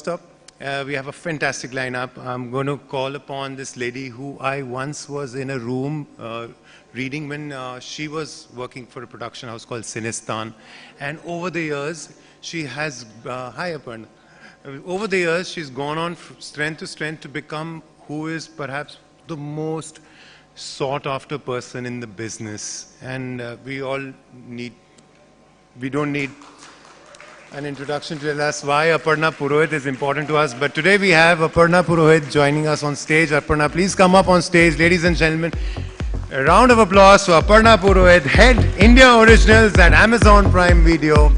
Up, we have a fantastic lineup. I'm going to call upon this lady who I once was in a room reading when she was working for a production house called Sinistan. And over the years, she has, hi Aparna, over the years, she's gone on strength to strength to become who is perhaps the most sought after person in the business. And we don't need an introduction to tell us why Aparna Purohit is important to us. But today we have Aparna Purohit joining us on stage. Aparna, please come up on stage, ladies and gentlemen. A round of applause for Aparna Purohit, Head India Originals at Amazon Prime Video.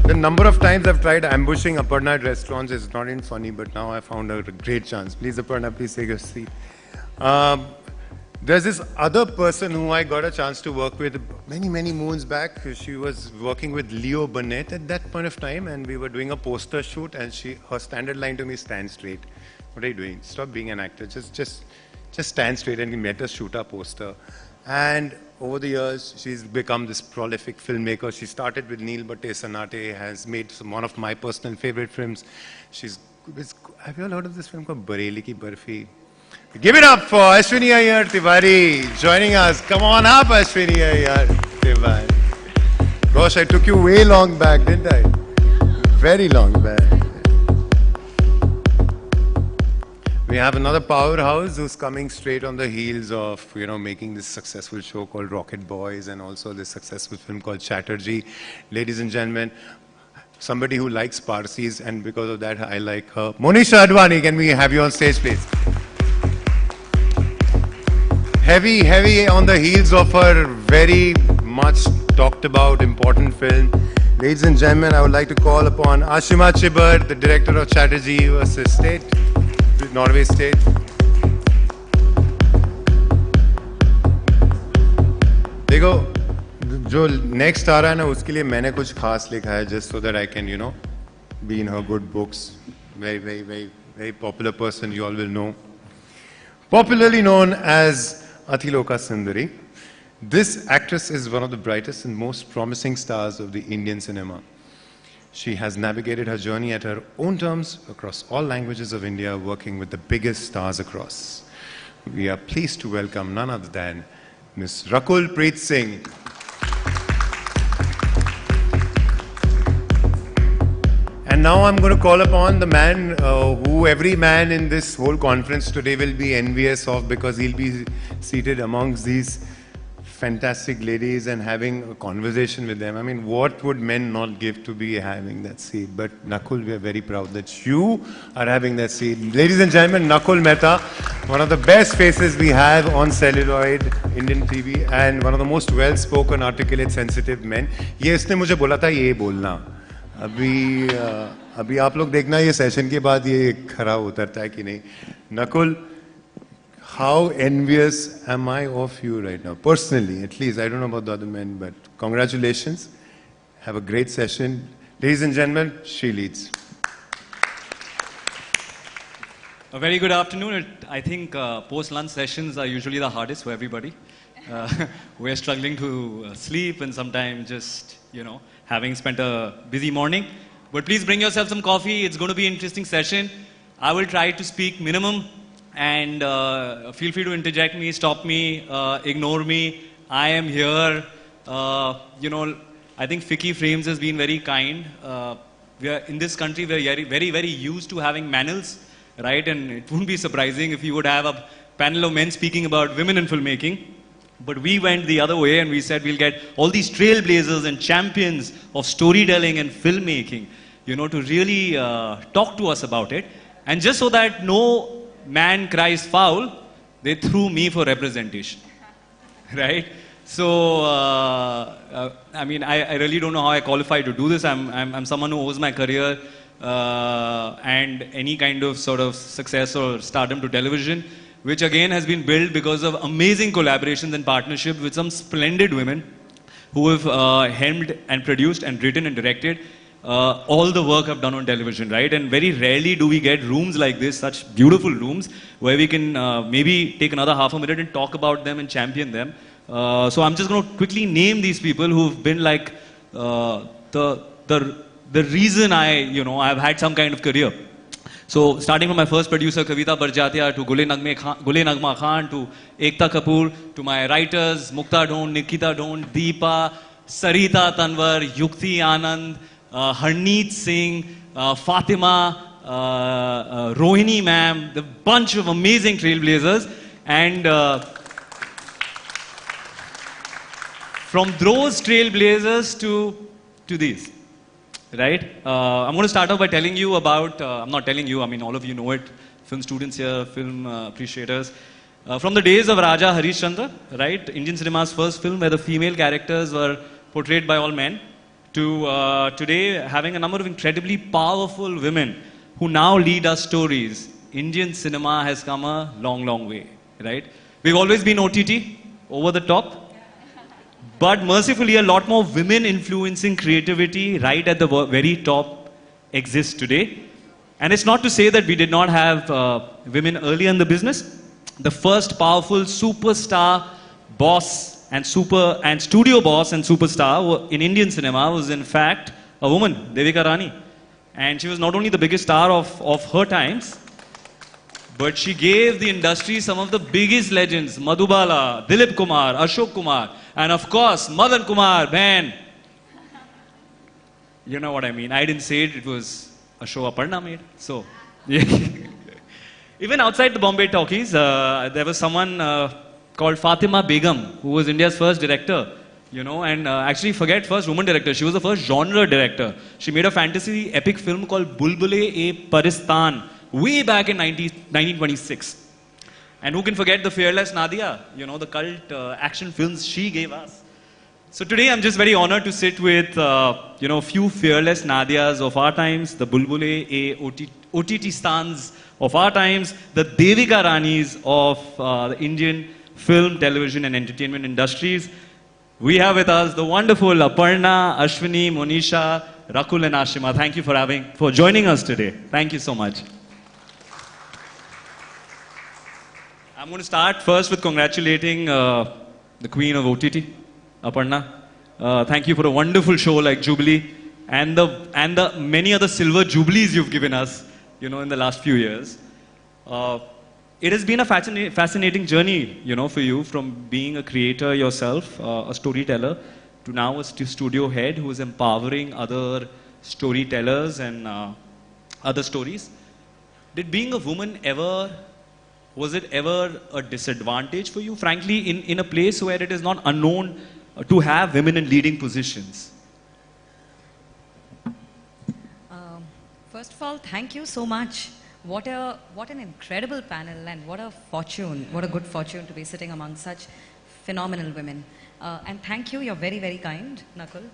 The number of times I've tried ambushing Aparna at restaurants is not even funny, but now I found a great chance. Please, Aparna, please take your seat. There's this other person who I got a chance to work with many moons back. She was working with Leo Burnett at that point of time, and we were doing a poster shoot, and her standard line to me, stand straight. What are you doing? Stop being an actor. Just stand straight and let us shoot our poster. And over the years, she's become this prolific filmmaker. She started with Neel Bhatte Sanate, has made one of my personal favorite films. Have you all heard of this film called Bareli Ki Barfi? Give it up for Ashwini Iyer Tiwari joining us. Come on up, Ashwini Iyer Tiwari. Gosh, I took you way long back, didn't I? Very long back. We have another powerhouse who's coming straight on the heels of, making this successful show called Rocket Boys and also this successful film called Chatterjee. Ladies and gentlemen, somebody who likes Parsis, and because of that, I like her. Monisha Advani, can we have you on stage, please? Heavy on the heels of her very much talked about important film. Ladies and gentlemen, I would like to call upon Ashima Chibber, the director of Chatterjee versus State, Norway State. देखो, जो next आ रहा है ना, उसके लिए मैंने कुछ खास लिखा है, just so that I can, be in her good books. Very popular person, you all will know. Popularly known as Athiloka Sundari, this actress is one of the brightest and most promising stars of the Indian cinema. She has navigated her journey at her own terms across all languages of India, working with the biggest stars across. We are pleased to welcome none other than Ms. Rakul Preet Singh. And now I'm going to call upon the man who every man in this whole conference today will be envious of, because he'll be seated amongst these fantastic ladies and having a conversation with them. I mean, what would men not give to be having that seat? But Nakuul, we are very proud that you are having that seat. Ladies and gentlemen, Nakuul Mehta, one of the best faces we have on celluloid Indian TV, and one of the most well-spoken, articulate, sensitive men. ये इसने मुझे बोला था ये बोलना. अभी आप लोग देखना ये सेशन के बाद ये खरा उतरता है कि नहीं. Nakuul, how envious am I of you right now? Personally, at least. I don't know about the other men, but congratulations. Have a great session. Ladies and gentlemen, she leads. A very good afternoon. I think post-lunch sessions are usually the hardest for everybody. We're struggling to sleep and sometimes just, having spent a busy morning. But please bring yourself some coffee. It's going to be an interesting session. I will try to speak minimum, and feel free to interject me, stop me, ignore me. I am here. I think Ficky Frames has been very kind. We are in this country, we are very used to having panels, right? And it wouldn't be surprising if you would have a panel of men speaking about women in filmmaking. But we went the other way and we said we'll get all these trailblazers and champions of storytelling and filmmaking, to really talk to us about it. And just so that no man cries foul, they threw me for representation, right? So, I really don't know how I qualify to do this. I'm someone who owes my career and any kind of sort of success or stardom to television, which again has been built because of amazing collaborations and partnership with some splendid women who have helmed and produced and written and directed all the work I've done on television, right? And very rarely do we get rooms like this, such beautiful rooms, where we can maybe take another half a minute and talk about them and champion them. So I'm just going to quickly name these people who've been like the reason I've had some kind of career. So starting from my first producer Kavita Barjatia to Gule Nagma Khan to Ekta Kapoor to my writers Mukta Dhon, Nikita Dhon, Deepa, Sarita Tanwar, Yukti Anand, Harneet Singh, Fatima, Rohini ma'am, the bunch of amazing trailblazers, and from those trailblazers to these. Right? I'm going to start off by telling you about, I'm not telling you, I mean all of you know it, film students here, film appreciators. From the days of Raja Harishchandra, right, Indian cinema's first film where the female characters were portrayed by all men, to today having a number of incredibly powerful women who now lead our stories. Indian cinema has come a long, long way, right? We've always been OTT, over the top. But mercifully, a lot more women influencing creativity right at the very top exists today. And it's not to say that we did not have women early in the business. The first powerful superstar boss and studio boss and superstar in Indian cinema was in fact a woman, Devika Rani. And she was not only the biggest star of her times, but she gave the industry some of the biggest legends, Madhubala, Dilip Kumar, Ashok Kumar, and of course, Madan Kumar, Ben. You know what I mean. I didn't say it, it was a show Aparna made. So, yeah. Even outside the Bombay talkies, there was someone called Fatima Begum, who was India's first director. And actually forget first woman director. She was the first genre director. She made a fantasy epic film called Bulbule-e-Paristan way back in 1926. And who can forget the fearless Nadia, the cult action films she gave us. So today I'm just very honored to sit with, a few fearless Nadias of our times, the Bulbule-e-OTT stans of our times, the Devika Ranis of the Indian film, television and entertainment industries. We have with us the wonderful Aparna, Ashwini, Monisha, Rakul and Ashima. Thank you for joining us today. Thank you so much. I'm going to start first with congratulating the queen of OTT, Aparna. Thank you for a wonderful show like Jubilee and the many other silver jubilees you've given us, in the last few years. It has been a fascinating journey, for you from being a creator yourself, a storyteller, to now a studio head who is empowering other storytellers and other stories. Did being a woman was it ever a disadvantage for you? Frankly, in a place where it is not unknown to have women in leading positions. First of all, thank you so much. What an incredible panel, and what a good fortune to be sitting among such phenomenal women. And thank you, you're very, very kind, Nakul.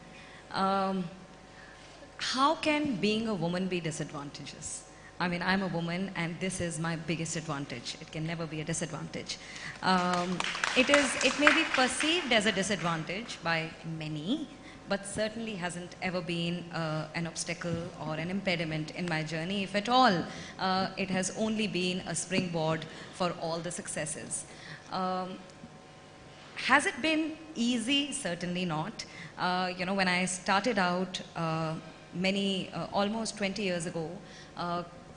How can being a woman be disadvantageous? I mean, I'm a woman and this is my biggest advantage. It can never be a disadvantage. It may be perceived as a disadvantage by many, but certainly hasn't ever been an obstacle or an impediment in my journey. If at all, it has only been a springboard for all the successes. Has it been easy? Certainly not. When I started out almost 20 years ago,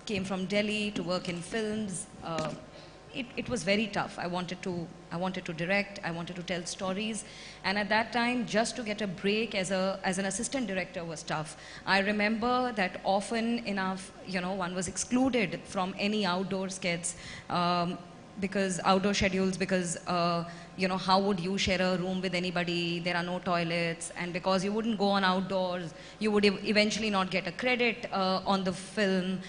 came from Delhi to work in films. It was very tough. I wanted to direct, I wanted to tell stories, and at that time, just to get a break as an assistant director was tough. I remember that often enough, one was excluded from any outdoor skits because how would you share a room with anybody? There are no toilets, and because you wouldn't go on outdoors, you would eventually not get a credit on the film.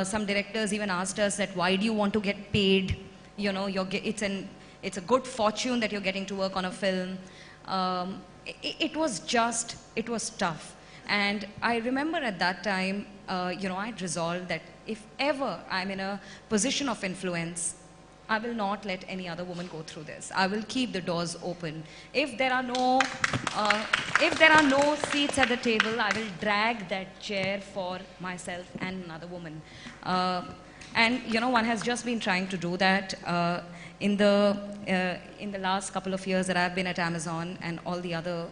Some directors even asked us that, why do you want to get paid? It's a good fortune that you're getting to work on a film. It was tough. And I remember at that time, I'd resolved that if ever I'm in a position of influence, I will not let any other woman go through this. I will keep the doors open. If there are no seats at the table, I will drag that chair for myself and another woman. And one has just been trying to do that in the last couple of years that I've been at Amazon and all the other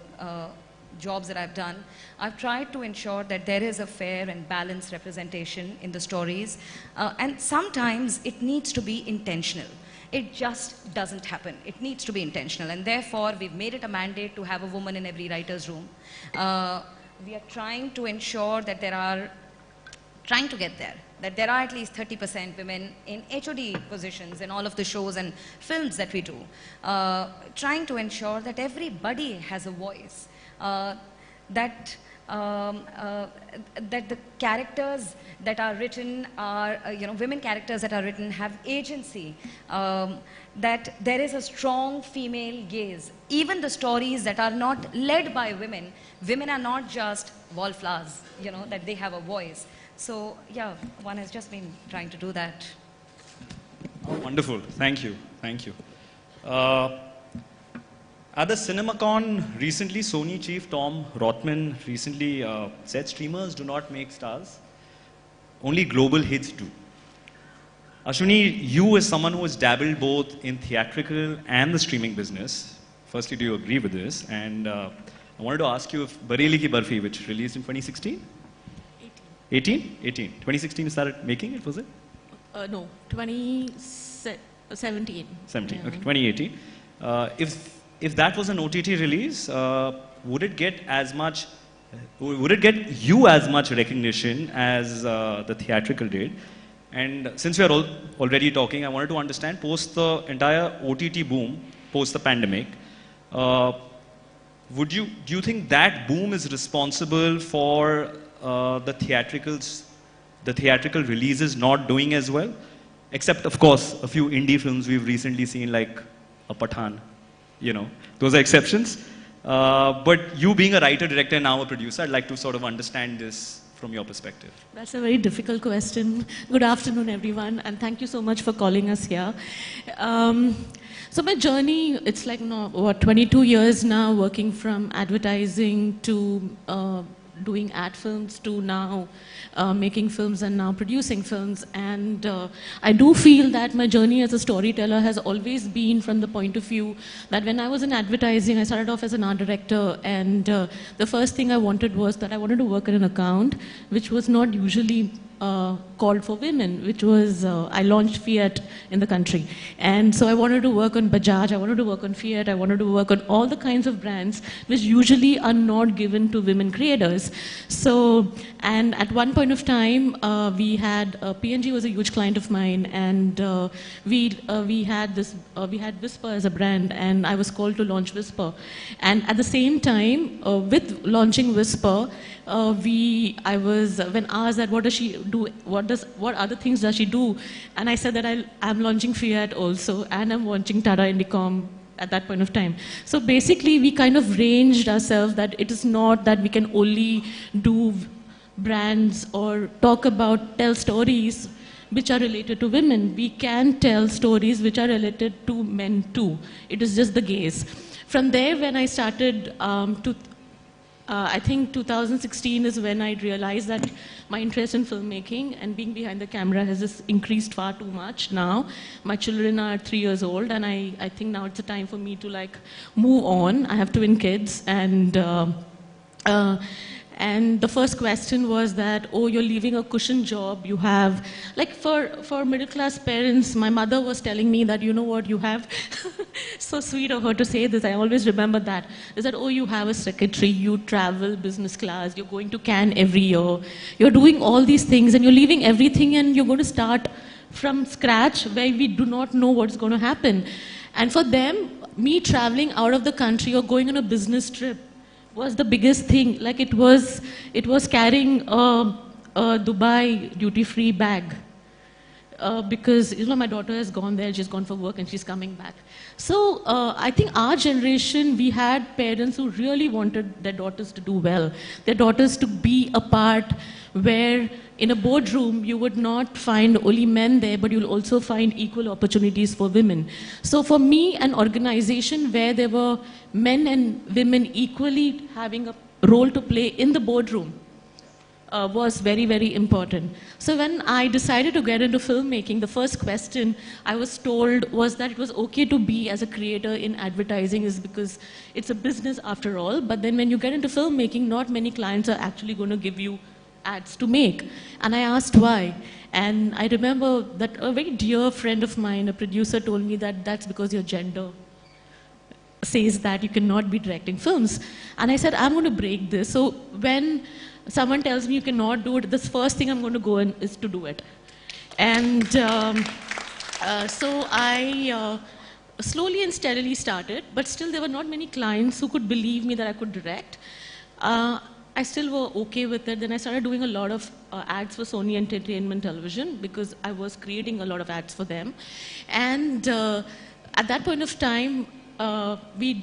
jobs that I've done. I've tried to ensure that there is a fair and balanced representation in the stories, and sometimes it needs to be intentional. It just doesn't happen. It needs to be intentional, and therefore we've made it a mandate to have a woman in every writer's room. We are trying to ensure that trying to get there, that there are at least 30% women in HOD positions in all of the shows and films that we do. Trying to ensure that everybody has a voice, that the characters that are written are, women characters that are written have agency, that there is a strong female gaze. Even the stories that are not led by women, women are not just wallflowers, that they have a voice. So, yeah, one has just been trying to do that. Oh, wonderful. Thank you. Thank you. At the CinemaCon recently, Sony chief Tom Rothman recently said streamers do not make stars. Only global hits do. Ashwini, you as someone who has dabbled both in theatrical and the streaming business, firstly, do you agree with this? And I wanted to ask you if Bareli Ki Barfi, which released in 2016? 18? 18. 2016 you started making it, was it? No, 2017. 17, yeah. Okay, 2018. If that was an OTT release, would it get you as much recognition as the theatrical did? And since we are already talking, I wanted to understand, post the entire OTT boom, post the pandemic, do you think that boom is responsible for the theatrical releases not doing as well? Except, of course, a few indie films we've recently seen, like a Pathan. Those are exceptions. But you being a writer, director, and now a producer, I'd like to sort of understand this from your perspective. That's a very difficult question. Good afternoon, everyone, and thank you so much for calling us here. So my journey, it's like, 22 years now, working from advertising to doing ad films to now making films and now producing films. And I do feel that my journey as a storyteller has always been from the point of view that when I was in advertising, I started off as an art director, and the first thing I wanted was that I wanted to work in an account which was not usually called for women, which was, I launched Fiat in the country. And so I wanted to work on Bajaj, I wanted to work on Fiat, I wanted to work on all the kinds of brands which usually are not given to women creators. So, and at one point of time, we had, P&G was a huge client of mine, and we had Whisper as a brand, and I was called to launch Whisper. And at the same time, with launching Whisper, I was, when asked that what does she do, what other things does she do, and I said that I'm launching Fiat also, and I'm launching Tata Indicom at that point of time. So basically, we kind of ranged ourselves that it is not that we can only do brands or tell stories which are related to women. We can tell stories which are related to men too. It is just the gaze. From there, when I started I think 2016 is when I realized that my interest in filmmaking and being behind the camera has just increased far too much now. My children are 3 years old, and I think now it's a time for me to move on. I have twin kids, and the first question was that, oh, you're leaving a cushion job. You have, for middle class parents, my mother was telling me that, you know what, you have, so sweet of her to say this, I always remember that, is that, oh, you have a secretary, you travel business class, you're going to Cannes every year, you're doing all these things, and you're leaving everything, and you're going to start from scratch where we do not know what's going to happen. And for them, me traveling out of the country or going on a business trip was the biggest thing. It was carrying a Dubai duty-free bag. Because my daughter has gone there, she's gone for work, and she's coming back. So I think our generation, we had parents who really wanted their daughters to do well, their daughters to be a part where in a boardroom you would not find only men there, but you'll also find equal opportunities for women. So for me, an organization where there were men and women equally having a role to play in the boardroom was very, very important. So when I decided to get into filmmaking, the first question I was told was that it was okay to be as a creator in advertising is because it's a business after all. But then when you get into filmmaking, not many clients are actually going to give you ads to make. And I asked why. And I remember that a very dear friend of mine, a producer, told me that that's because your gender says that you cannot be directing films. And I said, I'm going to break this. So when someone tells me you cannot do it, this first thing I'm going to go in is to do it. And so I slowly and steadily started, but still there were not many clients who could believe me that I could direct. I still were okay with it. Then I started doing a lot of ads for Sony Entertainment Television because I was creating a lot of ads for them. And at that point of time, we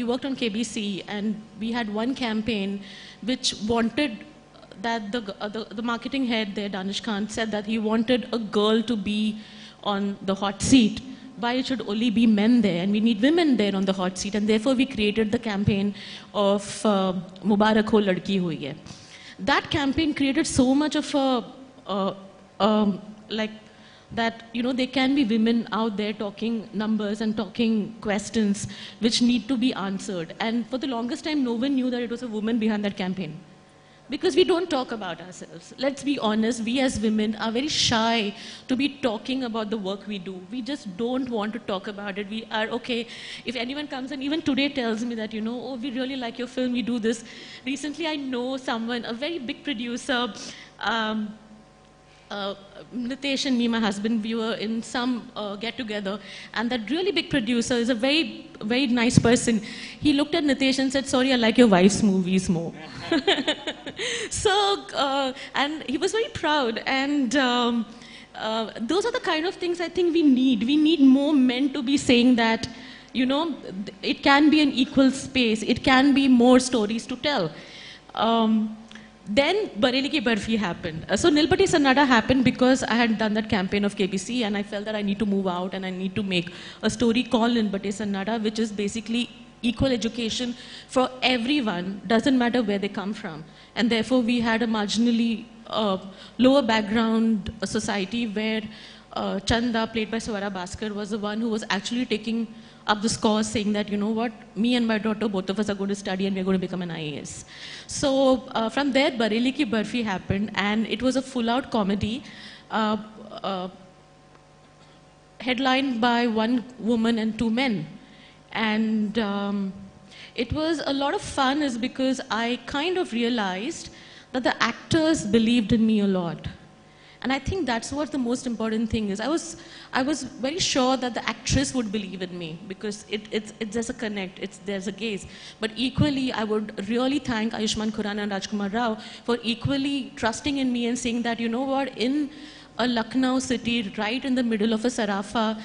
worked on KBC, and we had one campaign which wanted that the marketing head there, Danish Khan, said that he wanted a girl to be on the hot seat. Why it should only be men there, and we need women there on the hot seat, and therefore we created the campaign of Mubarak Ho Ladki Hui Hai. That campaign created so much of a like that, you know, there can be women out there talking numbers and talking questions which need to be answered. And for the longest time, no one knew that it was a woman behind that campaign. Because we don't talk about ourselves. Let's be honest, we as women are very shy to be talking about the work we do. We just don't want to talk about it. We are, okay, if anyone comes and even today tells me that, you know, oh, we really like your film, we do this. Recently I know someone, a very big producer, Nitesh and me, my husband, we were in some get-together, and that really big producer is a very, very nice person. He looked at Nitesh and said, sorry, I like your wife's movies more. So, and he was very proud, and those are the kind of things I think we need. We need more men to be saying that, you know, it can be an equal space, it can be more stories to tell. Then Bareli Ki Barfi happened. So Nilpati Sannada happened because I had done that campaign of KBC, and I felt that I need to move out and I need to make a story called Nilpati Sannada, which is basically equal education for everyone, doesn't matter where they come from. And therefore we had a marginally lower background society where Chanda, played by Swara Bhaskar, was the one who was actually taking up the scores, saying that, you know what, me and my daughter, both of us are going to study and we're going to become an IAS. So from there, Bareli Ki Barfi happened, and it was a full-out comedy headlined by one woman and two men. And it was a lot of fun is because I kind of realized that the actors believed in me a lot. And I think that's what the most important thing is. I was very sure that the actress would believe in me because it's there's a connect, there's a gaze. But equally, I would really thank Ayushmann Khurrana and Rajkumar Rao for equally trusting in me and saying that, you know what, in a Lucknow city, right in the middle of a Sarafa,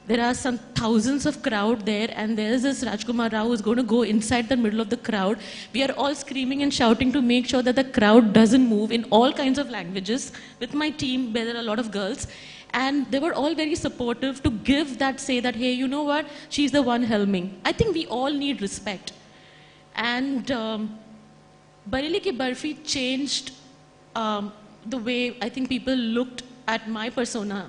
there are some thousands of crowd there, and there's this Rajkumar Rao who's going to go inside the middle of the crowd. We are all screaming and shouting to make sure that the crowd doesn't move in all kinds of languages with my team, where there are a lot of girls. And they were all very supportive to give that, say that, hey, you know what, she's the one helming. I think we all need respect. And Bareli Ki Barfi changed the way I think people looked at my persona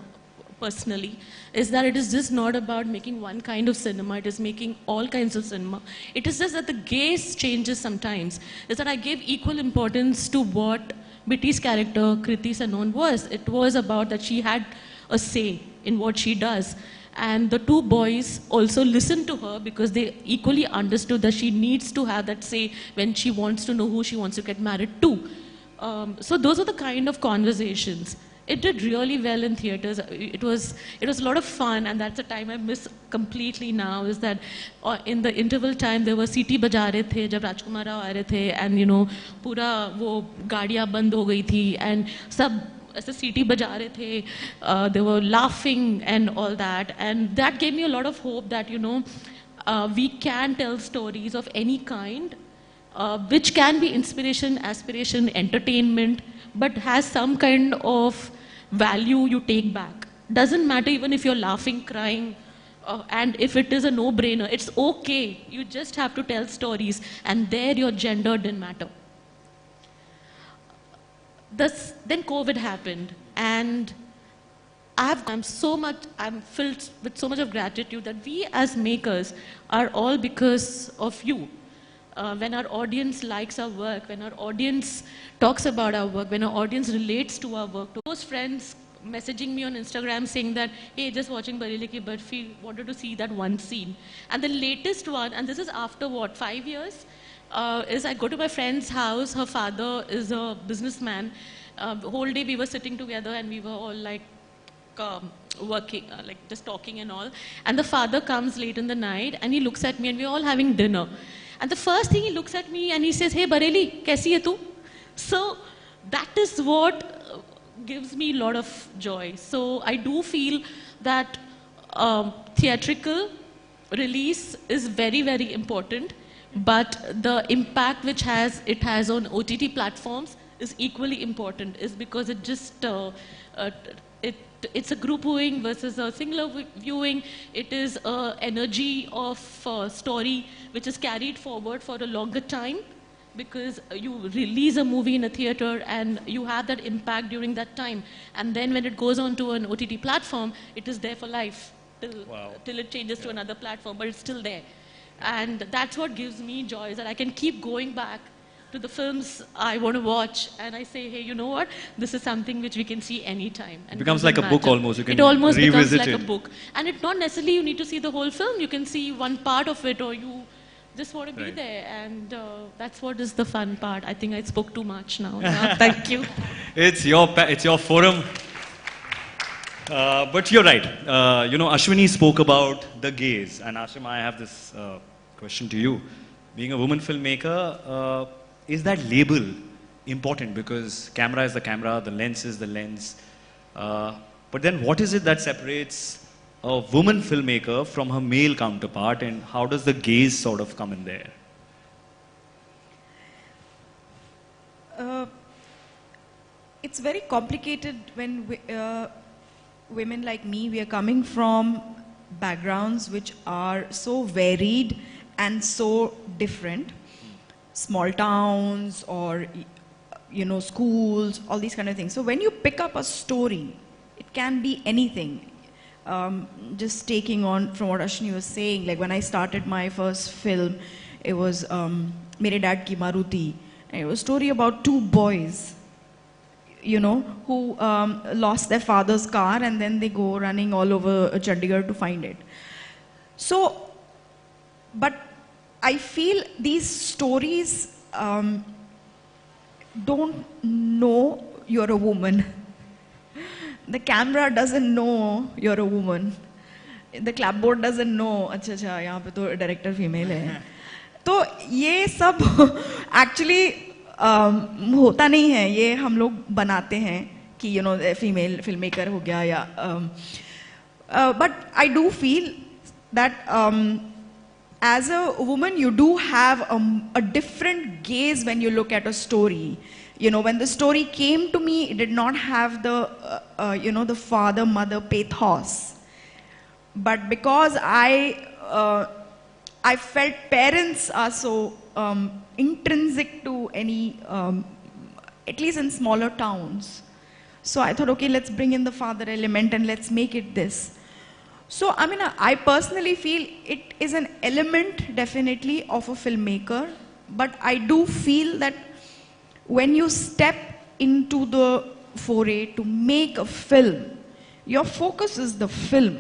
personally, is that it is just not about making one kind of cinema, it is making all kinds of cinema. It is just that the gaze changes sometimes. Is that I gave equal importance to what Bitty's character, Kriti Sanon, was. It was about that she had a say in what she does. And the two boys also listened to her because they equally understood that she needs to have that say when she wants to know who she wants to get married to. So those are the kind of conversations. It did really well in theaters. It was a lot of fun, and that's a time I miss completely now, is that in the interval time there was सीटी बजा रहे थे जब राजकुमार राव आ रहे थे, and you know पूरा वो गाड़ियाँ बंद हो गई थी, and सब ऐसे सीटी बजा रहे थे, they were laughing and all that, and that gave me a lot of hope that, you know, we can tell stories of any kind, which can be inspiration, aspiration, entertainment, but has some kind of value you take back. Doesn't matter even if you're laughing, crying, and if it is a no-brainer, it's okay. You just have to tell stories, and there your gender didn't matter. then COVID happened, and I'm filled with so much of gratitude that we as makers are all because of you. When our audience likes our work, when our audience talks about our work, when our audience relates to our work, those friends messaging me on Instagram saying that, hey, just watching Bareilly Ki Barfi, wanted to see that one scene. And the latest one, and this is after what, 5 years, is I go to my friend's house, her father is a businessman. The whole day we were sitting together and we were all like, working, like just talking and all. And the father comes late in the night and he looks at me and we're all having dinner. And the first thing he looks at me and he says, hey Bareilly, kaisi hai tu? So that is what gives me a lot of joy. So I do feel that theatrical release is very, very important, but the impact which it has on OTT platforms is equally important, is because it just, it's a group viewing versus a singular viewing. It is an energy of story which is carried forward for a longer time, because you release a movie in a theater and you have that impact during that time. And then when it goes on to an OTT platform, it is there for life till it changes to another platform, but it's still there. And that's what gives me joy, is that I can keep going back to the films I want to watch, and I say, hey, you know what? This is something which we can see anytime. And it becomes like a book almost. You can it almost becomes revisit like a book. And it's not necessarily you need to see the whole film. You can see one part of it, or you just want to be there. And that's what is the fun part. I think I spoke too much now. Thank you. It's your forum. But you're right. You know, Ashwini spoke about the gaze. And Ashima, I have this question to you. Being a woman filmmaker, is that label important? Because camera is the camera, the lens is the lens. But then what is it that separates a woman filmmaker from her male counterpart, and how does the gaze sort of come in there? It's very complicated when women like me, we are coming from backgrounds which are so varied and so different. Small towns or, you know, schools, all these kind of things. So when you pick up a story, it can be anything. Just taking on from what Ashwini was saying, like when I started my first film, it was Mere Dad Ki Maruti. And it was a story about two boys, you know, who lost their father's car and then they go running all over Chandigarh to find it. So, but I feel these stories don't know you're a woman. The camera doesn't know you're a woman. The clapboard doesn't know, अच्छा अच्छा यहाँ पे तो director female है. तो ये सब actually होता नहीं है. ये हम लोग बनाते हैं कि you know female filmmaker हो गया या. But I do feel that as a woman, you do have a different gaze when you look at a story. You know, when the story came to me, it did not have the, you know, the father-mother pathos. But because I felt parents are so intrinsic to any, at least in smaller towns. So I thought, okay, let's bring in the father element and let's make it this. So, I mean, I personally feel it is an element, definitely, of a filmmaker. But I do feel that when you step into the foray to make a film, your focus is the film.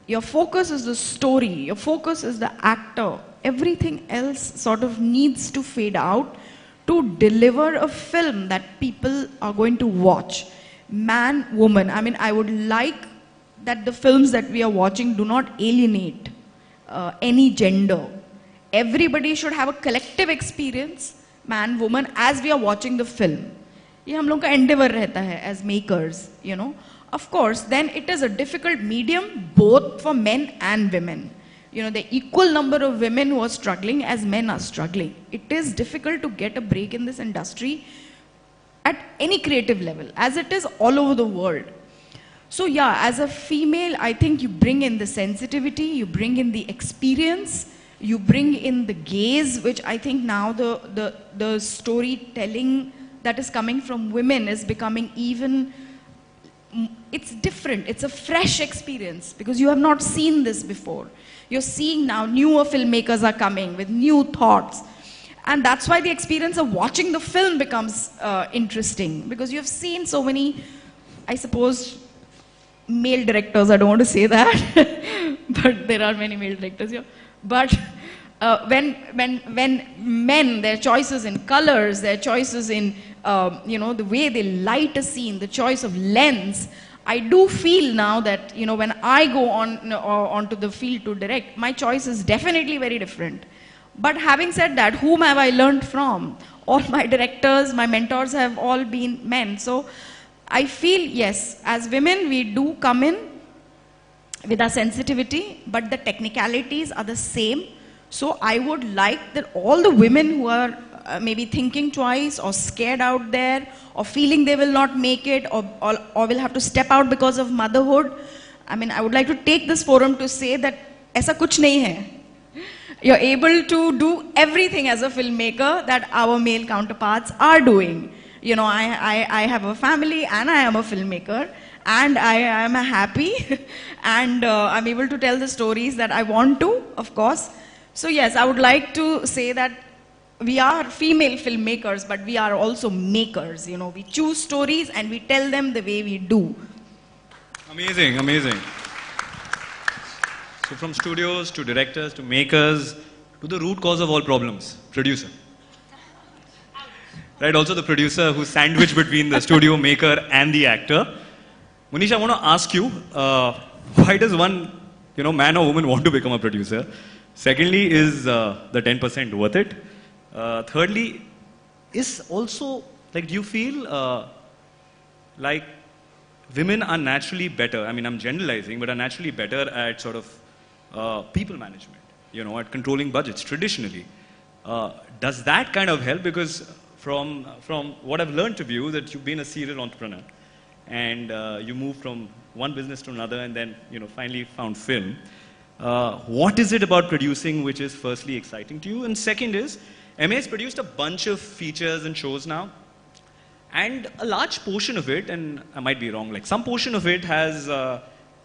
Your focus is the story. Your focus is the actor. Everything else sort of needs to fade out to deliver a film that people are going to watch. Man, woman. I mean, I would like that the films that we are watching do not alienate any gender. Everybody should have a collective experience, man, woman, as we are watching the film. ये हम लोग का endeavor रहता है as makers, you know. Of course, then it is a difficult medium both for men and women. You know, the equal number of women who are struggling as men are struggling. It is difficult to get a break in this industry at any creative level, as it is all over the world. So yeah, as a female, I think you bring in the sensitivity, you bring in the experience, you bring in the gaze, which I think now the storytelling that is coming from women is becoming even, it's different. It's a fresh experience because you have not seen this before. You're seeing now newer filmmakers are coming with new thoughts. And that's why the experience of watching the film becomes interesting, because you have seen so many, I suppose, male directors. I don't want to say that, but there are many male directors here. But when men, their choices in colors, their choices in the way they light a scene, the choice of lens, I do feel now that when I go onto the field to direct, my choice is definitely very different. But having said that, whom have I learned from? All my directors, my mentors have all been men. So I feel, yes, as women, we do come in with our sensitivity, but the technicalities are the same. So I would like that all the women who are maybe thinking twice or scared out there or feeling they will not make it or will have to step out because of motherhood, I mean, I would like to take this forum to say that aisa kuch nahi hai. You're able to do everything as a filmmaker that our male counterparts are doing. I have a family and I am a filmmaker and I am happy and I'm able to tell the stories that I want to, of course. So yes, I would like to say that we are female filmmakers, but we are also makers. We choose stories and we tell them the way we do. Amazing, amazing. So from studios to directors to makers to the root cause of all problems, producer. Right, also the producer who's sandwiched between the studio maker and the actor. Monisha, I want to ask you, why does one man or woman want to become a producer? Secondly, is the 10% worth it? Thirdly, is also, do you feel like women are naturally better, I mean, I'm generalizing, but are naturally better at sort of people management, at controlling budgets traditionally. Does that kind of help? Because from what I've learned of you, that you've been a serial entrepreneur and you moved from one business to another and then, finally found film. What is it about producing which is firstly exciting to you? And second is, MA has produced a bunch of features and shows now. And a large portion of it, and I might be wrong, some portion of it has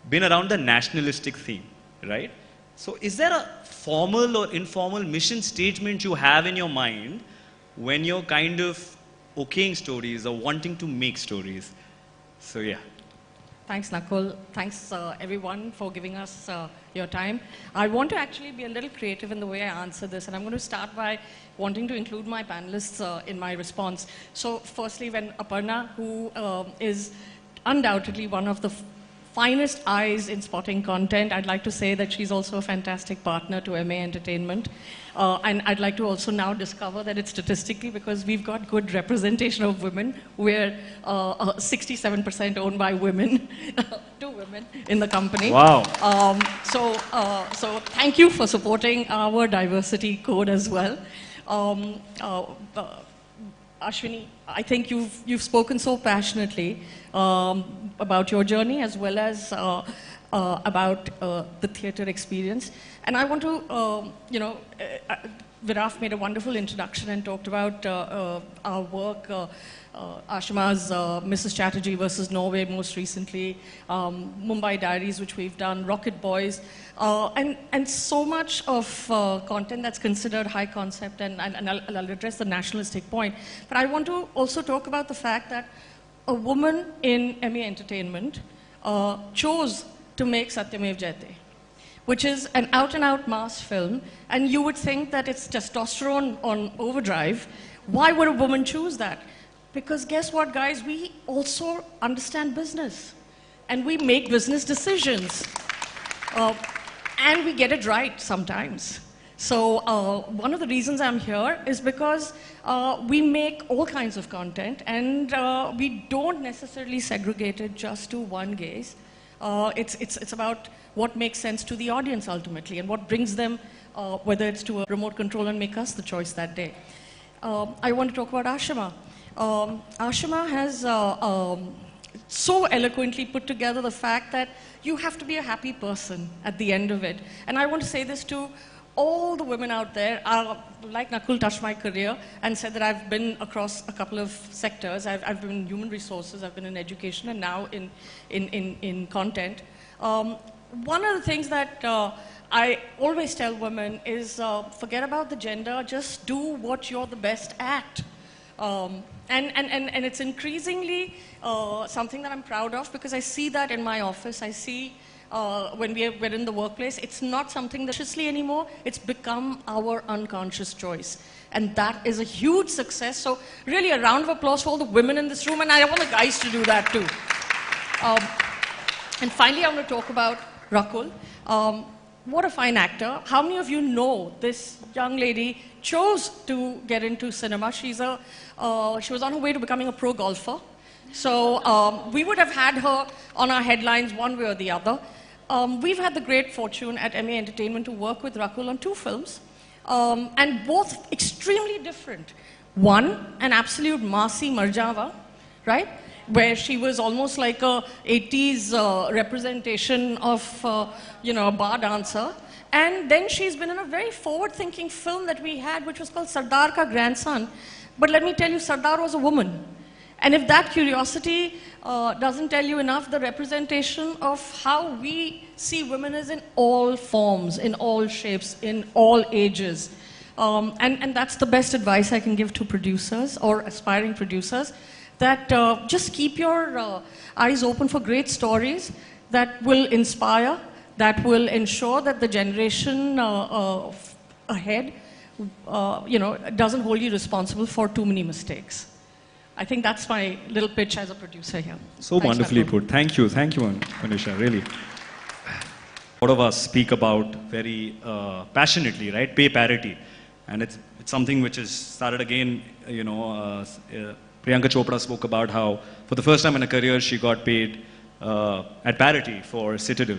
been around the nationalistic theme, right? So is there a formal or informal mission statement you have in your mind when you're kind of okaying stories or wanting to make stories? So yeah. Thanks, Nakuul. Thanks, everyone, for giving us your time. I want to actually be a little creative in the way I answer this, and I'm going to start by wanting to include my panelists in my response. So, firstly, when Aparna, who is undoubtedly one of the finest eyes in spotting content, I'd like to say that she's also a fantastic partner to MA Entertainment. And I'd like to also now discover that it's statistically, because we've got good representation of women. We're 67% owned by women, 2 women in the company. Wow. So thank you for supporting our diversity code as well. Ashwini, I think you've spoken so passionately about your journey as well as about the theatre experience. And I want to, Viraf made a wonderful introduction and talked about our work, Ashima's Mrs. Chatterjee versus Norway most recently, Mumbai Diaries, which we've done, Rocket Boys, and so much of content that's considered high concept, and I'll address the nationalistic point. But I want to also talk about the fact that a woman in MA Entertainment chose to make Satyamev Jayate, which is an out-and-out mass film, and you would think that it's testosterone on overdrive. Why would a woman choose that? Because guess what, guys? We also understand business, and we make business decisions, and we get it right sometimes. So one of the reasons I'm here is because we make all kinds of content, and we don't necessarily segregate it just to one gaze. It's about what makes sense to the audience ultimately, and what brings them, whether it's to a remote control and make us the choice that day. I want to talk about Ashima. Ashima has so eloquently put together the fact that you have to be a happy person at the end of it. And I want to say this to all the women out there are, like Nakuul touched my career and said that I've been across a couple of sectors. I've been in human resources, I've been in education, and now in content. One of the things that I always tell women is forget about the gender, just do what you're the best at. And it's increasingly something that I'm proud of, because I see that in my office. I see when we're in the workplace, it's not something that consciously anymore, it's become our unconscious choice. And that is a huge success. So really a round of applause for all the women in this room, and I want the guys to do that too. And finally, I'm going to talk about Rakul. What a fine actor. How many of you know this young lady chose to get into cinema? She was on her way to becoming a pro golfer. So we would have had her on our headlines one way or the other. We've had the great fortune at MA Entertainment to work with Rakul on 2 films, and both extremely different. One, an absolute Masi Marjava, right? Where she was almost like a 80s representation of, a bar dancer. And then she's been in a very forward-thinking film that we had, which was called Sardar Ka Grandson. But let me tell you, Sardar was a woman. And if that curiosity doesn't tell you enough, the representation of how we see women is in all forms, in all shapes, in all ages. And that's the best advice I can give to producers or aspiring producers, that just keep your eyes open for great stories that will inspire, that will ensure that the generation ahead, doesn't hold you responsible for too many mistakes. I think that's my little pitch as a producer here. So thanks, wonderfully put. Thank you, Monisha, really. A lot of us speak about very passionately, right? Pay parity. And it's something which has started again, Priyanka Chopra spoke about how, for the first time in her career, she got paid at parity for Citadel,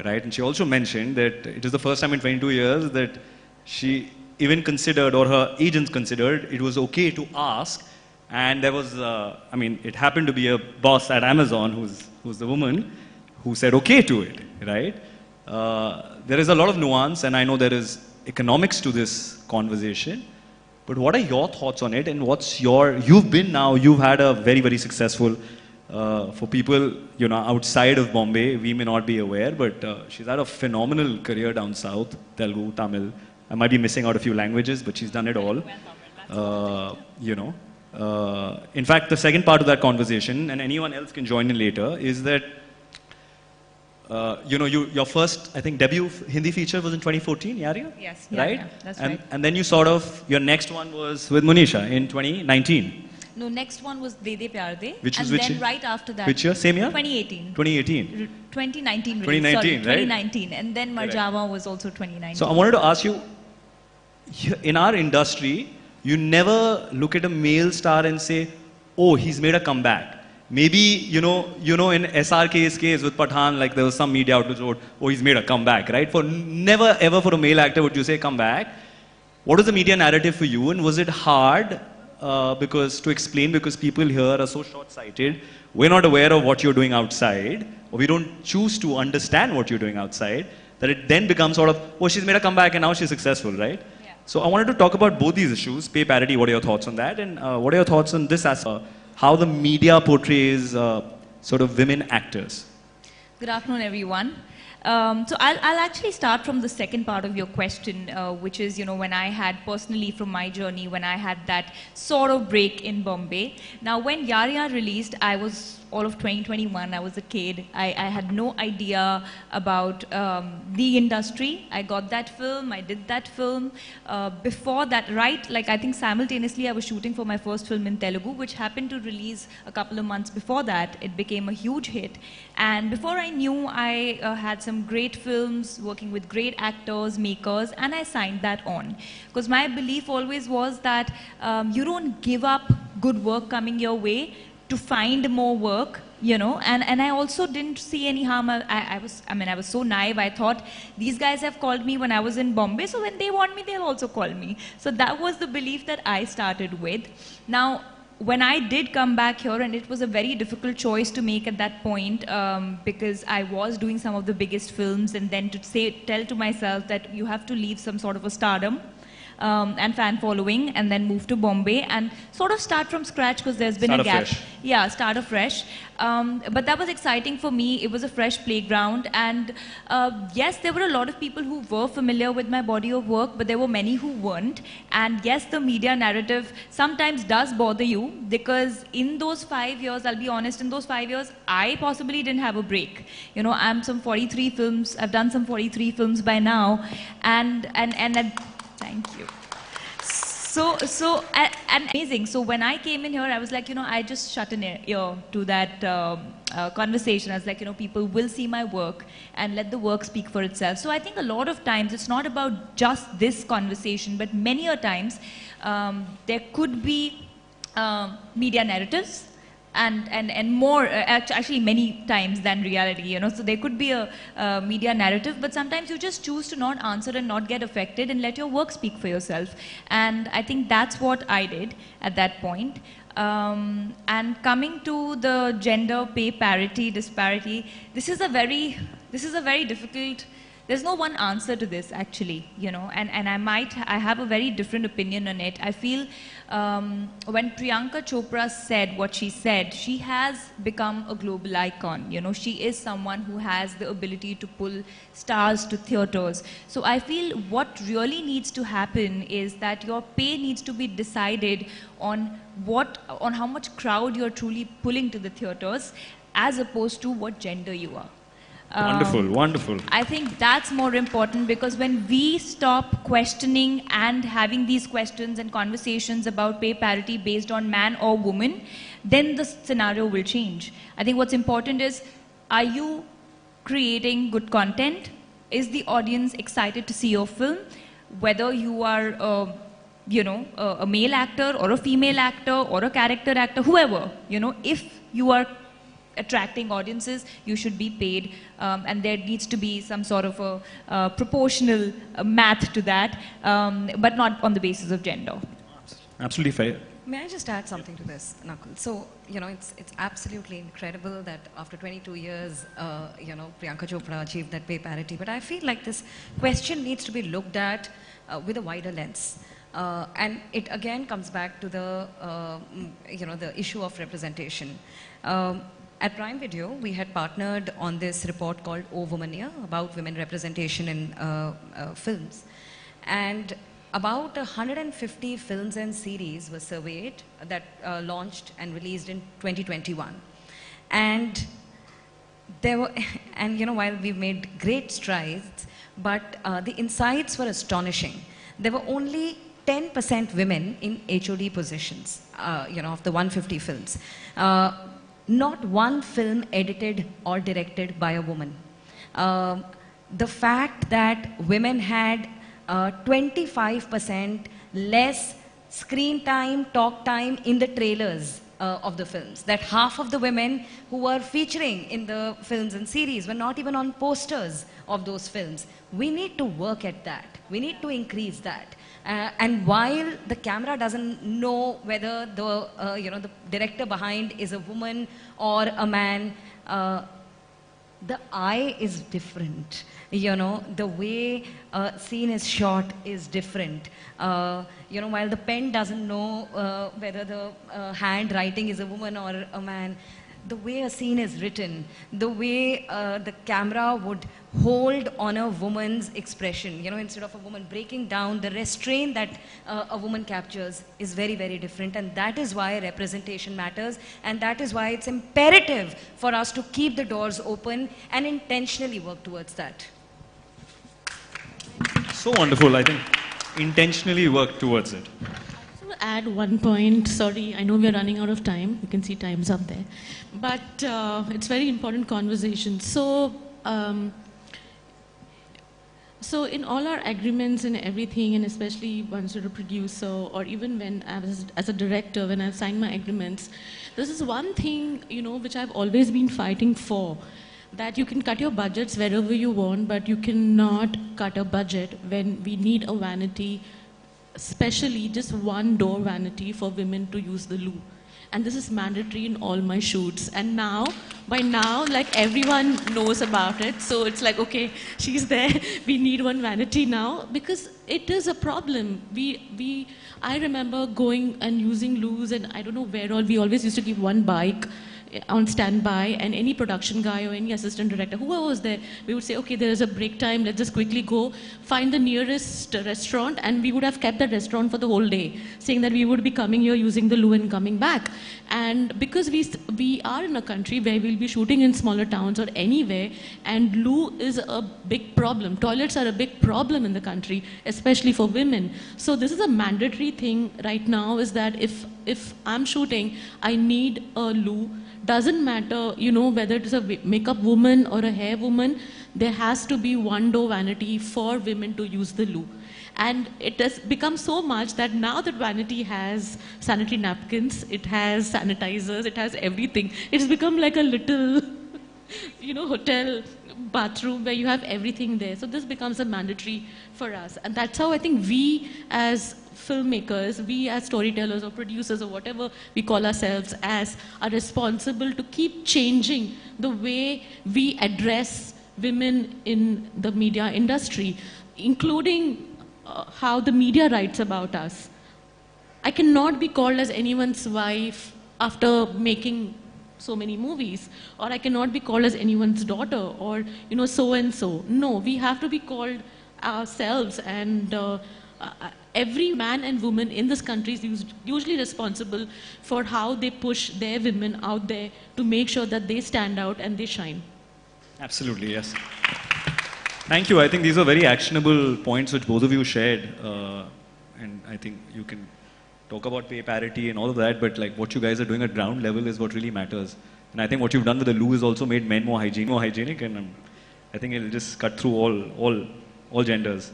right? And she also mentioned that it is the first time in 22 years that she even considered, or her agents considered, it was okay to ask. And there was, it happened to be a boss at Amazon, who's the woman, who said okay to it, right? There is a lot of nuance, and I know there is economics to this conversation. But what are your thoughts on it, and you've had a very, very successful, for people, outside of Bombay, we may not be aware, but she's had a phenomenal career down south, Telugu, Tamil. I might be missing out a few languages, but she's done it all. In fact, the second part of that conversation, and anyone else can join in later, is that, your first, I think, debut Hindi feature was in 2014, Yariya? Yes, right? Yeah, that's and, right. And then your next one was with Monisha in 2019. No, next one was De De Pyar De. Which and was which then year? Right after that. Which year? Same year? 2018. 2018. 2019 release, 2019, sorry, right? 2019. And then Marjava was also 2019. So I wanted to ask you, in our industry, you never look at a male star and say, oh, he's made a comeback. Maybe, in SRK's case with Pathan, like there was some media outlets who wrote, oh, he's made a comeback, right? Never ever for a male actor would you say comeback. What was the media narrative for you, and was it hard to explain, because people here are so short-sighted, we're not aware of what you're doing outside, or we don't choose to understand what you're doing outside, that it then becomes sort of, oh, she's made a comeback and now she's successful, right? Yeah. So I wanted to talk about both these issues, pay parity, what are your thoughts on that, and what are your thoughts on this aspect, how the media portrays sort of women actors? Good afternoon, everyone. So I'll actually start from the second part of your question, which is, when I had personally from my journey, when I had that sort of break in Bombay. Now, when Yariya released, I was all of 2021, I was a kid. I had no idea about the industry. I got that film, I did that film. Before that, I think simultaneously I was shooting for my first film in Telugu, which happened to release a couple of months before that. It became a huge hit. And before I knew, I had some great films, working with great actors, makers, and I signed that on. Because my belief always was that you don't give up good work coming your way to find more work, and I also didn't see any harm. I was so naive. I thought these guys have called me when I was in Bombay, so when they want me, they'll also call me. So that was the belief that I started with. Now, when I did come back here, and it was a very difficult choice to make at that point, because I was doing some of the biggest films, and then to tell to myself that you have to leave some sort of a stardom and fan following, and then move to Bombay and sort of start from scratch, because there's been a gap. Yeah, start afresh. But that was exciting for me. It was a fresh playground, and yes, there were a lot of people who were familiar with my body of work, but there were many who weren't. And yes, the media narrative sometimes does bother you, because in those 5 years, I'll be honest, in those 5 years, I possibly didn't have a break. You know, I'm some 43 films. I've done some 43 films by now, and thank you. And amazing. So when I came in here, I was like, you know, I just shut an ear to that conversation. I was like, you know, people will see my work and let the work speak for itself. So I think a lot of times it's not about just this conversation, but many a times there could be media narratives and more, actually many times than reality, you know. So there could be a media narrative, but sometimes you just choose to not answer and not get affected and let your work speak for yourself. And I think that's what I did at that point. And coming to the gender pay parity, disparity, this is a very difficult. There's no one answer to this, actually, you know, and I have a very different opinion on it. I feel when Priyanka Chopra said what she said, she has become a global icon. You know, she is someone who has the ability to pull stars to theaters. So I feel what really needs to happen is that your pay needs to be decided on how much crowd you're truly pulling to the theaters, as opposed to what gender you are. Wonderful, wonderful. I think that's more important, because when we stop questioning and having these questions and conversations about pay parity based on man or woman, then the scenario will change. I think what's important is, are you creating good content? Is the audience excited to see your film? Whether you are you know, a male actor or a female actor or a character actor, whoever, you know, if you are attracting audiences, you should be paid, and there needs to be some sort of a proportional math to that, but not on the basis of gender. Absolutely fair. May I just add something to this, Nakul? So, you know, it's absolutely incredible that after 22 years, you know, Priyanka Chopra achieved that pay parity. But I feel like this question needs to be looked at with a wider lens. And it again comes back to the, you know, the issue of representation. At Prime Video, we had partnered on this report called O Womania about women representation in films. And about 150 films and series were surveyed that launched and released in 2021. And there were, and you know, while we've made great strides, but the insights were astonishing. There were only 10% women in HOD positions, you know, of the 150 films. Not one film edited or directed by a woman. The fact that women had 25% less screen time, talk time in the trailers of the films. That half of the women who were featuring in the films and series were not even on posters of those films. We need to work at that. We need to increase that. And while the camera doesn't know whether the, you know, the director behind is a woman or a man, the eye is different. You know, the way a scene is shot is different. You know, while the pen doesn't know whether the handwriting is a woman or a man, the way a scene is written, the way the camera would hold on a woman's expression, you know, instead of a woman breaking down, the restraint that a woman captures is very, very different. And that is why representation matters. And that is why it's imperative for us to keep the doors open and intentionally work towards that. So wonderful. I think intentionally work towards it. Add one point. Sorry, I know we are running out of time. You can see time's up there. But it's very important conversation. So, so in all our agreements and everything, and especially once you're a producer, or even when I was as a director, when I've signed my agreements, this is one thing, you know, which I've always been fighting for. That you can cut your budgets wherever you want, but you cannot cut a budget when we need a vanity, especially just one door vanity for women to use the loo. And this is mandatory in all my shoots. And now, by now, like everyone knows about it. So it's like, okay, she's there. We need one vanity now because it is a problem. I remember going and using loos and I don't know where all, we always used to keep one bike on standby, and any production guy or any assistant director, whoever was there, we would say, okay, there is a break time, let's just quickly go find the nearest restaurant, and we would have kept that restaurant for the whole day, saying that we would be coming here using the loo and coming back. And because we are in a country where we'll be shooting in smaller towns or anywhere, and loo is a big problem. Toilets are a big problem in the country, especially for women. So this is a mandatory thing right now, is that if I'm shooting, I need a loo. Doesn't matter, you know, whether it's a makeup woman or a hair woman, there has to be one door vanity for women to use the loo. And it has become so much that now that vanity has sanitary napkins, it has sanitizers, it has everything. It's become like a little, you know, hotel bathroom where you have everything there. So this becomes a mandatory for us. And that's how I think we as filmmakers, we as storytellers or producers or whatever we call ourselves as, are responsible to keep changing the way we address women in the media industry, including how the media writes about us. I cannot be called as anyone's wife after making so many movies, or I cannot be called as anyone's daughter, or, you know, so and so. No, we have to be called ourselves, and every man and woman in this country is usually responsible for how they push their women out there to make sure that they stand out and they shine. Absolutely, yes. Thank you. I think these are very actionable points which both of you shared. And I think you can talk about pay parity and all of that, but like what you guys are doing at ground level is what really matters. And I think what you've done with the loo has also made men more hygienic, and I think it'll just cut through all genders.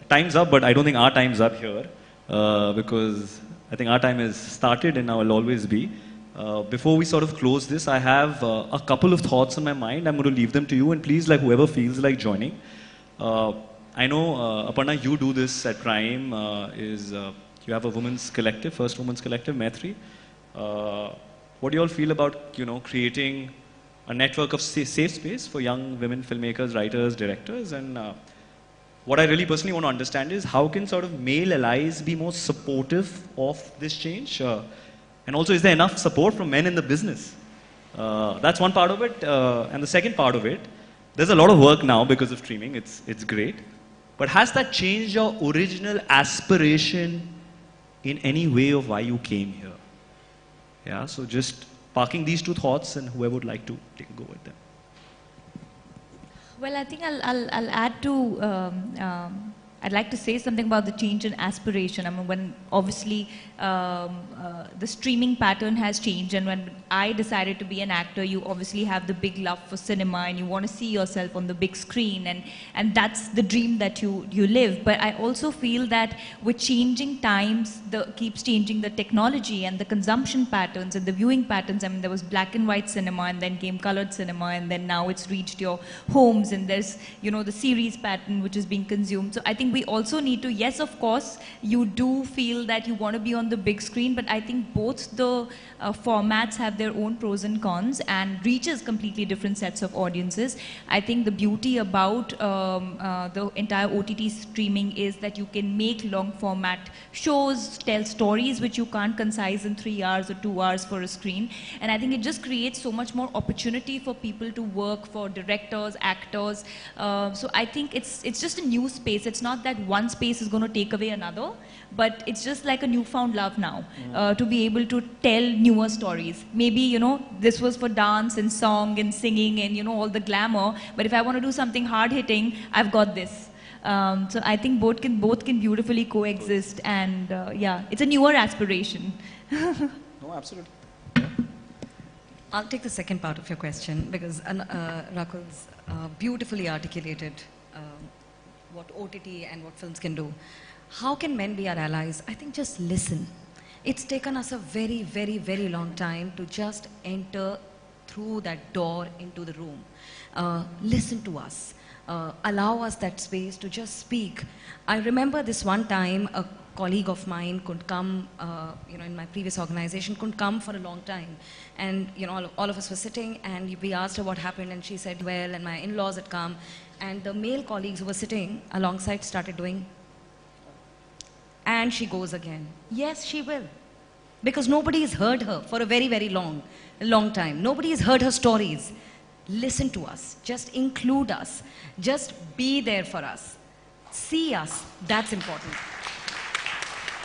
Time's up, but I don't think our time's up here, because I think our time is started and now will always be. Before we sort of close this, I have a couple of thoughts in my mind. I'm going to leave them to you, and please, like, whoever feels like joining. I know, Aparna, you do this at Prime, you have a women's collective, first women's collective, Maitri. What do you all feel about, you know, creating a network of safe space for young women filmmakers, writers, directors? And what I really personally want to understand is how can sort of male allies be more supportive of this change? And also, is there enough support from men in the business? That's one part of it. And the second part of it, there's a lot of work now because of streaming. It's great. But has that changed your original aspiration in any way of why you came here? Yeah, so just parking these two thoughts, and whoever would like to take a go at them. Well, I think I'll add to, I'd like to say something about the change in aspiration. I mean, when obviously the streaming pattern has changed, and when I decided to be an actor, you obviously have the big love for cinema and you want to see yourself on the big screen, and that's the dream that you live. But I also feel that with changing times, keeps changing the technology and the consumption patterns and the viewing patterns. I mean, there was black and white cinema, and then came colored cinema, and then now it's reached your homes, and there's, you know, the series pattern which is being consumed. So I think we also need to, yes, of course, you do feel that you want to be on the big screen, but I think both the formats have their own pros and cons and reaches completely different sets of audiences. I think the beauty about the entire OTT streaming is that you can make long format shows, tell stories which you can't concise in 3 hours or 2 hours for a screen. And I think it just creates so much more opportunity for people to work, for directors, actors. So I think it's just a new space. It's not that one space is going to take away another, but it's just like a newfound love now, to be able to tell newer stories. Maybe, you know, this was for dance and song and singing and, you know, all the glamour, but if I want to do something hard-hitting, I've got this. So I think both can beautifully coexist, and yeah, it's a newer aspiration. No, absolutely. I'll take the second part of your question, because Rakul's beautifully articulated what OTT and what films can do. How can men be our allies? I think just listen. It's taken us a very, very, very long time to just enter through that door into the room. Listen to us. Allow us that space to just speak. I remember this one time, colleague of mine couldn't come, in my previous organization, couldn't come for a long time. And, all of us were sitting, and we asked her what happened, and she said, well, and my in-laws had come. And the male colleagues who were sitting alongside started doing, and she goes again. Yes, she will. Because nobody has heard her for a very, very long time. Nobody has heard her stories. Listen to us. Just include us. Just be there for us. See us. That's important.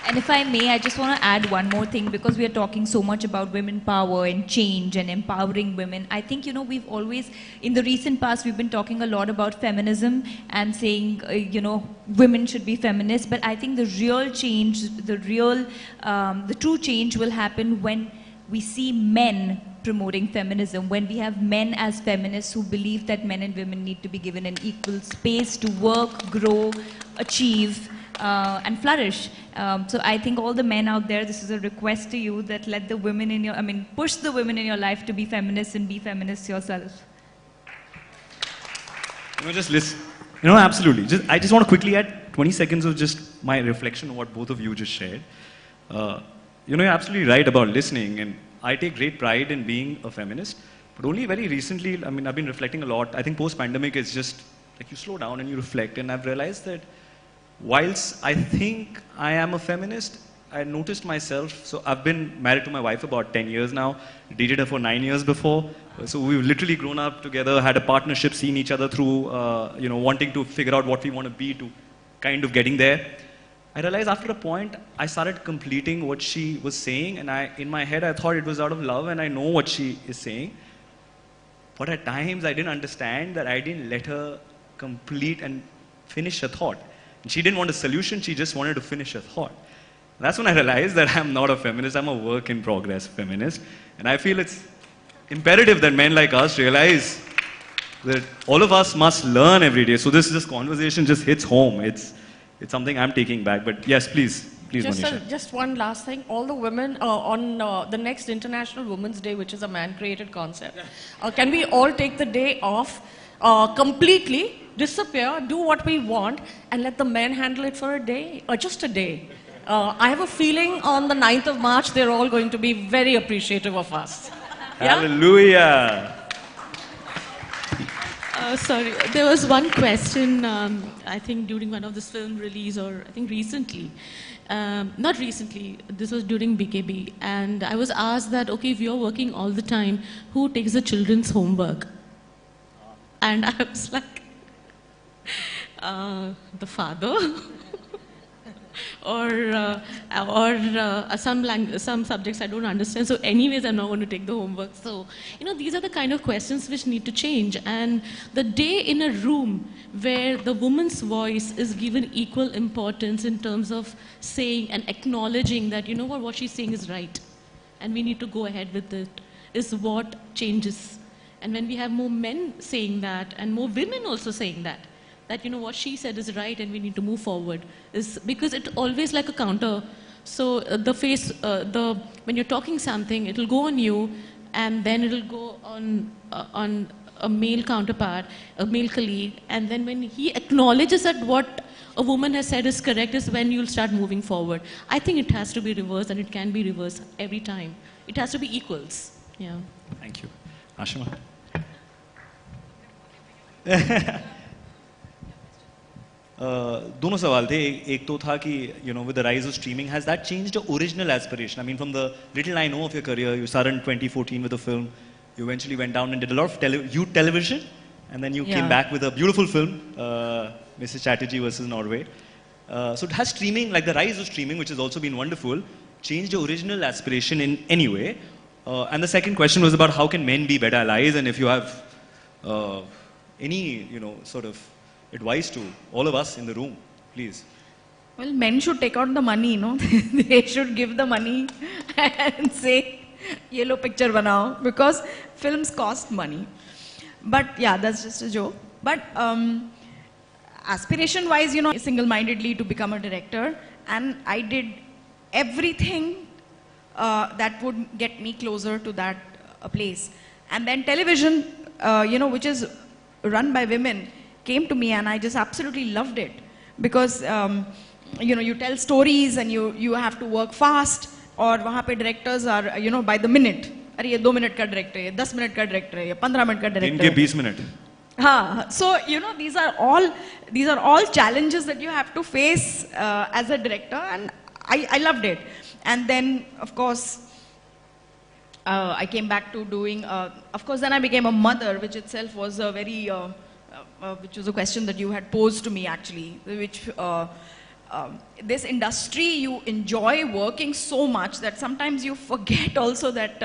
And if I may, I just want to add one more thing, because we are talking so much about women power and change and empowering women. I think, we've always, in the recent past, we've been talking a lot about feminism and saying, women should be feminists. But I think the real change, the true change will happen when we see men promoting feminism, when we have men as feminists who believe that men and women need to be given an equal space to work, grow, achieve, and flourish. So I think all the men out there, this is a request to you that let the women in your, push the women in your life to be feminists and be feminists yourself. Just listen. Absolutely. I just want to quickly add 20 seconds of just my reflection on what both of you just shared. You're absolutely right about listening, and I take great pride in being a feminist, but only very recently, I've been reflecting a lot. I think post-pandemic is just, like, you slow down and you reflect, and I've realized that whilst I think I am a feminist, I noticed myself, so I've been married to my wife about 10 years now, dated her for 9 years before, so we've literally grown up together, had a partnership, seen each other through, wanting to figure out what we want to be to kind of getting there. I realized after a point, I started completing what she was saying, and in my head I thought it was out of love, and I know what she is saying, but at times I didn't understand that I didn't let her complete and finish her thought. She didn't want a solution, she just wanted to finish her thought. That's when I realized that I'm not a feminist, I'm a work in progress feminist. And I feel it's imperative that men like us realize that all of us must learn every day. So this conversation just hits home. It's something I'm taking back. But yes, please Monisha. Just one last thing. All the women on the next International Women's Day, which is a man-created concept, can we all take the day off completely, disappear, do what we want, and let the men handle it for a day, or just a day? I have a feeling on the 9th of March, they're all going to be very appreciative of us. Yeah? Hallelujah! Sorry, there was one question, I think during one of this film release, or I think recently, not recently, this was during BKB, and I was asked that, okay, if you're working all the time, who takes the children's homework? And I was like, the father, or some subjects I don't understand. So anyways, I'm not going to take the homework. So, these are the kind of questions which need to change. And the day in a room where the woman's voice is given equal importance in terms of saying and acknowledging that, what she's saying is right, and we need to go ahead with it, is what changes. And when we have more men saying that, and more women also saying that what she said is right and we need to move forward, is because it's always like a counter. So when you're talking something, it'll go on you, and then it'll go on a male counterpart, a male colleague, and then when he acknowledges that what a woman has said is correct is when you'll start moving forward. I think it has to be reversed, and it can be reversed every time. It has to be equals. Yeah. Thank you. Ashima. दोनों सवाल थे. एक तो था कि with the rise of streaming, has that changed the original aspiration? From the little I know of your career, you started in 2014 with a film, you eventually went down and did a lot of youth television, and then you came back with a beautiful film, Mrs. Chatterjee versus Norway. So has streaming, like the rise of streaming, which has also been wonderful, changed your original aspiration in any way? And the second question was about how can men be better allies, and if you have any sort of advice to all of us in the room, please. Well, men should take out the money, they should give the money and say, yellow picture banao, because films cost money. But yeah, that's just a joke. But aspiration wise, single-mindedly to become a director, and I did everything that would get me closer to that place. And then television, which is run by women, came to me, and I just absolutely loved it, because you tell stories and you have to work fast. और वहाँ पे directors are, by the minute. अरे ये 2 minute का director है, ये 10 minute का director है, ये 15 मिनट का director है. इनके 20 मिनट. हाँ, so these are all challenges that you have to face as a director, and I loved it. And then, of course, I came back to doing. Of course, then I became a mother, which itself was a very, which was a question that you had posed to me actually. Which this industry, you enjoy working so much that sometimes you forget also that.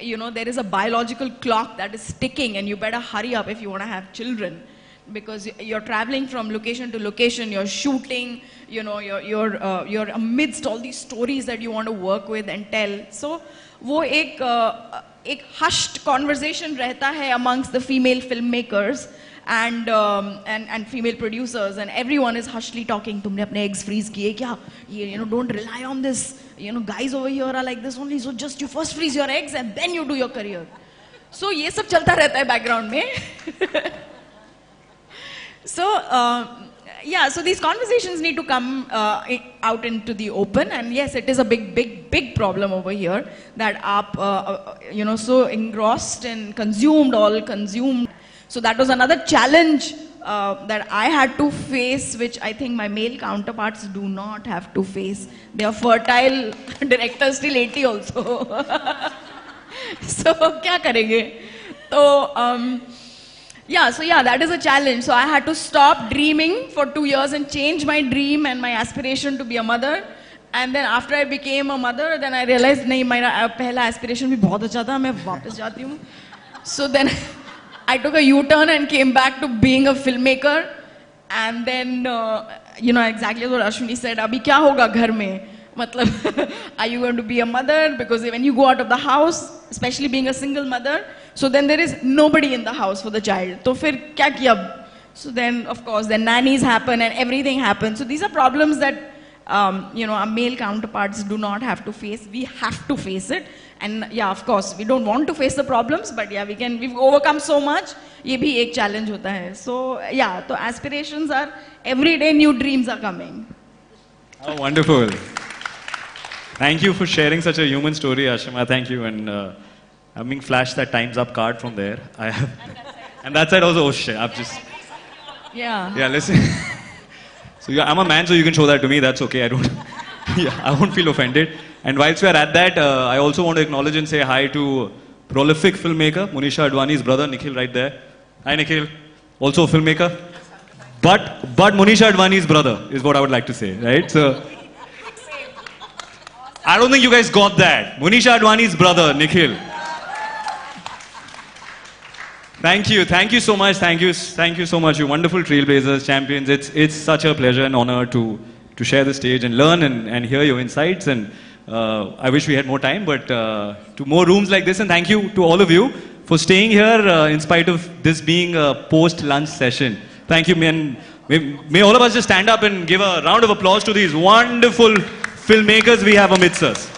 There is a biological clock that is ticking, and you better hurry up if you want to have children, because you're traveling from location to location, you're shooting, you're amidst all these stories that you want to work with and tell. So, वो एक hushed conversation रहता है amongst the female filmmakers and female producers, and everyone is hushly talking. तुमने अपने eggs freeze किए क्या? Don't rely on this. Guys over here are like this only. So just you first freeze your eggs and then you do your career. So ये सब चलता रहता है background में. So so these conversations need to come out into the open, and yes, it is a big problem over here that aap so engrossed and consumed. So that was another challenge that I had to face, which I think my male counterparts do not have to face. They are fertile directors till 80 also. So क्या करेंगे? So that is a challenge. So I had to stop dreaming for 2 years and change my dream and my aspiration to be a mother. And then after I became a mother, then I realized नहीं मेरा पहला aspiration भी बहुत अच्छा था, मैं वापस जाती हूँ. So then I took a U-turn and came back to being a filmmaker. And then, exactly what Ashwini said, अभी क्या होगा घर में? मतलब, are you going to be a mother? Because when you go out of the house, especially being a single mother, so then there is nobody in the house for the child. तो फिर क्या किया? So then, of course, then nannies happen and everything happens. So these are problems that, our male counterparts do not have to face. We have to face it. And yeah, of course, we don't want to face the problems, but yeah, we've overcome so much. ये भी एक challenge होता है. So yeah, so aspirations are, every day new dreams are coming. Oh, wonderful. Thank you for sharing such a human story, Ashima. Thank you. And I'm being flashed that time's up card from there. I have, and that side also, oh shit, I've just... Yeah. Yeah, listen. So yeah, I'm a man, so you can show that to me. That's okay. I won't feel offended. And whilst we are at that, I also want to acknowledge and say hi to prolific filmmaker, Monisha Advani's brother, Nakuul, right there. Hi, Nakuul. Also a filmmaker. But Monisha Advani's brother is what I would like to say, right? So, I don't think you guys got that. Monisha Advani's brother, Nakuul. Thank you so much. Thank you so much, you wonderful trailblazers, champions. It's such a pleasure and honor to share the stage and learn and hear your insights. And I wish we had more time, but to more rooms like this. And thank you to all of you for staying here in spite of this being a post-lunch session. Thank you, and may all of us just stand up and give a round of applause to these wonderful filmmakers we have amidst us.